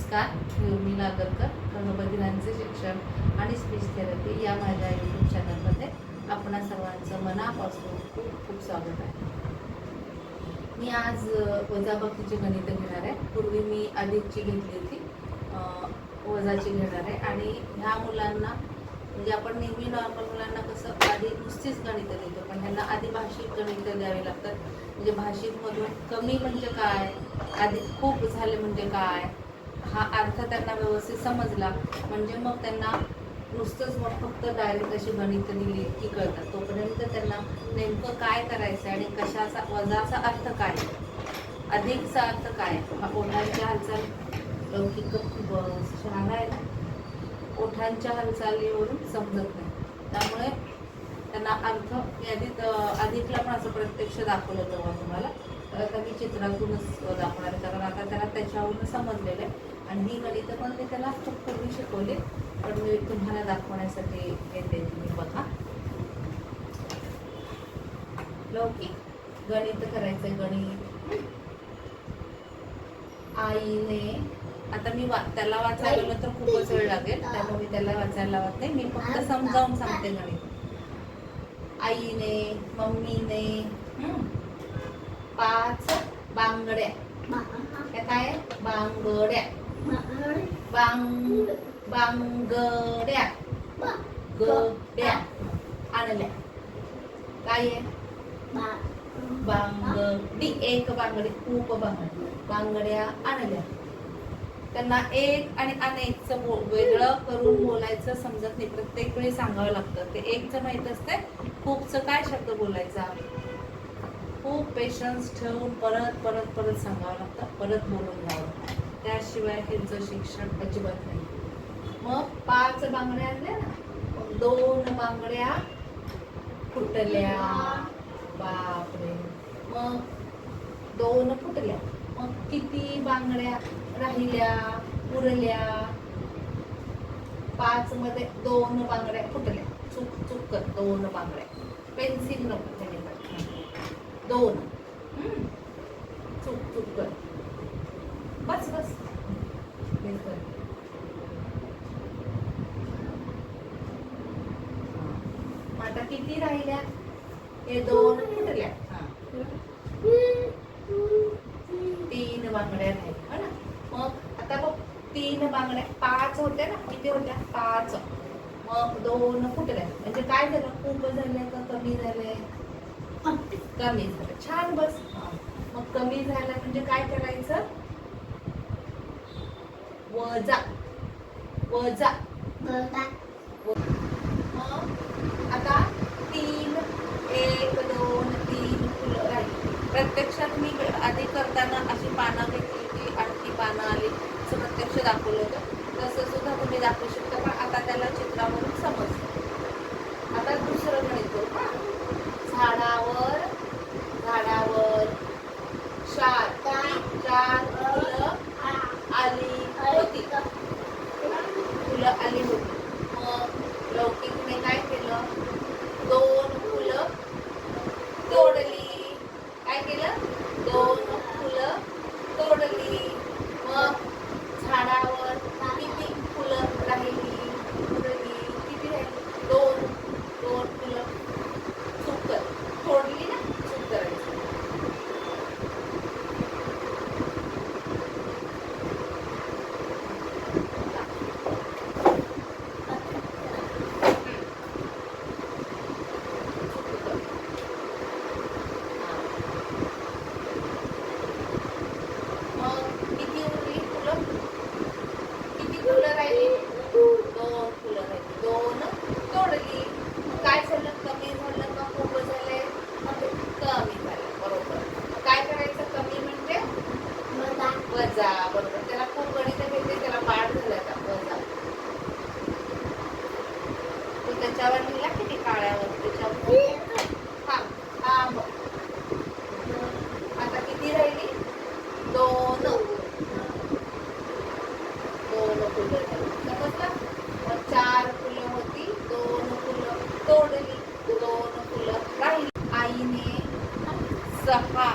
नमस्कार, मी उर्मिला आगरकर, कर्णबधिरांचे शिक्षण आणि स्पीच थेरपी या माझ्या यूट्यूब चॅनलमध्ये आपणा सर्वांचं मनापासून खूप खूप स्वागत आहे. मी आज वजाबाकीची गणितं घेणार आहे. पूर्वी मी अधिकची घेतली होती, वजाची घेणार आहे. आणि ह्या मुलांना म्हणजे आपण नेहमी नॉर्मल मुलांना कसं आधी नुसतीच गणितं देतो, पण त्यांना आधी भाषिक गणितं द्यावी लागतात. म्हणजे भाषिकमधून कमी म्हणजे काय, आधी खूप झाले म्हणजे काय, हा अर्थ त्यांना व्यवस्थित समजला म्हणजे मग त्यांना नुसतंच मग फक्त डायरेक्ट अशी गणितं दिली की कळतात. तोपर्यंत त्यांना नेमकं काय करायचं आणि कशाचा वजाचा अर्थ काय, अधिकचा अर्थ काय, हा ओठांची हालचाल लौकिक शहाणा आहे ना, ओठांच्या हालचालीवरून समजत नाही. त्यामुळे त्यांना अर्थ अधिकला पण असं प्रत्यक्ष दाखवलं होतं तुम्हाला. तर आता मी चित्रातूनच दाखवणार आहे, कारण आता त्याला त्याच्यावरून समजलेलं आहे. आणि ही गणितं पण मी त्याला खूप पूर्वी शिकवली, पण मी तुम्हाला दाखवण्यासाठी घेते. तुम्ही बघा, लौकिक गणित करायचंय. गणित आईने, आता मी त्याला वाचायला गेलं तर खूपच वेळ लागेल, त्यामुळे मी त्याला वाचायला लावत नाही. मी फक्त समजावून सांगते गणित. आईने, मम्मीने 5 बांगड्या, काय बांगड्या, बांगड्या गड्या आणल्या. काय आहे? बांगडी, एक बांगडी, खूप बांगड्या आणल्या. त्यांना एक आणि अनेकचं वेगळं करून बोलायचं समजत नाही, प्रत्येक वेळी सांगावं लागतं. ते एकचं माहित असते, खूपचं काय शब्द बोलायचा, खूप पेशन्स ठेवून परत परत परत सांगावं लागतं, परत बोलून घ्यावं. त्याशिवाय ह्यांचं शिक्षण अजिबात नाही. मग 5 बांगड्या आणल्या ना, 2 बांगड्या फुटल्या. बापरे. मग 2 फुटल्या, मग किती बांगड्या राहिल्या, उरल्या? 5 मध्ये 2 बांगड्या फुटल्या. चुक कर, 2 बांगड्या, पेन्सिल नको त्याने, 2 चुक कर, बस. आता किती राहिल्या? हे 2 फुटल्या. 3 बांगड्या राहिल्या ना. मग आता बघ, 3 बांगड्या, 5 होत्या ना, किती होत्या? 5. मग 2 फुटल्या म्हणजे काय झालं? खूप झाले का कमी झाले? कमी झालं. छान, बस. मग कमी झालं म्हणजे काय करायचं? वजा. मग आता 3, 1, 2, 3 फुलं राहिली. प्रत्यक्षात मी आधी करताना अशी पानं घेतली होती, आणखी पानं आली, असं प्रत्यक्ष दाखवलं होतं. तसं सुद्धा तुम्ही दाखवू शकता, पण आता त्याला चित्रावरून समजतं. आता दुसरं गणित करू. झाडावर 4 फुलं आली होती. मग लौकिकने काय केलं? 2 फुलं तोडली. काय केलं? 2 फुलं तोडली. मग झाडावर किती फुलं राहिली? किती राहिली? 2 फुलं. चूक कर, तोडली ना, चूक करायची. वजा, बरोबर. त्याला खूप गणित घेते, त्याला पाठ झाला आता वजा. तो त्याच्यावर लिहिला किती काळ्यावर, त्याच्यावर आता किती राहिली? 2 फुलं राहिली. समजलं? मग 4 फुलं होती, 2 फुलं तोडली, 2 फुलं राहिली. आईने 6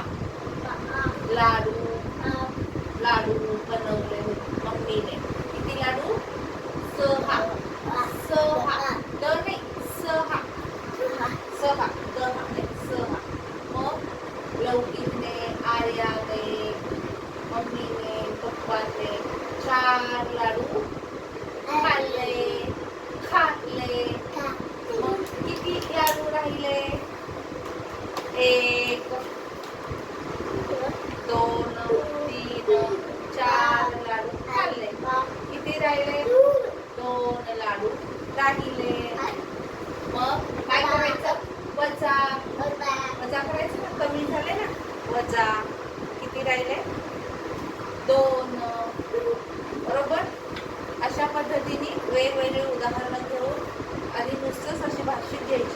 लाडू बनवले होते. मम्मीने सहा सहा द नाही सहा सहा दहा नाही सहा. मग लौकिकने आर्याने मम्मीने पप्पाने 4 लाडू खाल्ले खाल्ले. मग किती लाडू राहिले? 1 2 3 4 लाडू खाल्ले. किती राहिले? 2 लाडू राहिले. मग काय करायचं? वजा वजा करायचं ना, कमी झाले ना, वजा. किती राहिले? 2. बरोबर. अशा पद्धतीने वेगवेगळे उदाहरणं घेऊन आधी नुसतंच अशी भाषिक घ्यायची.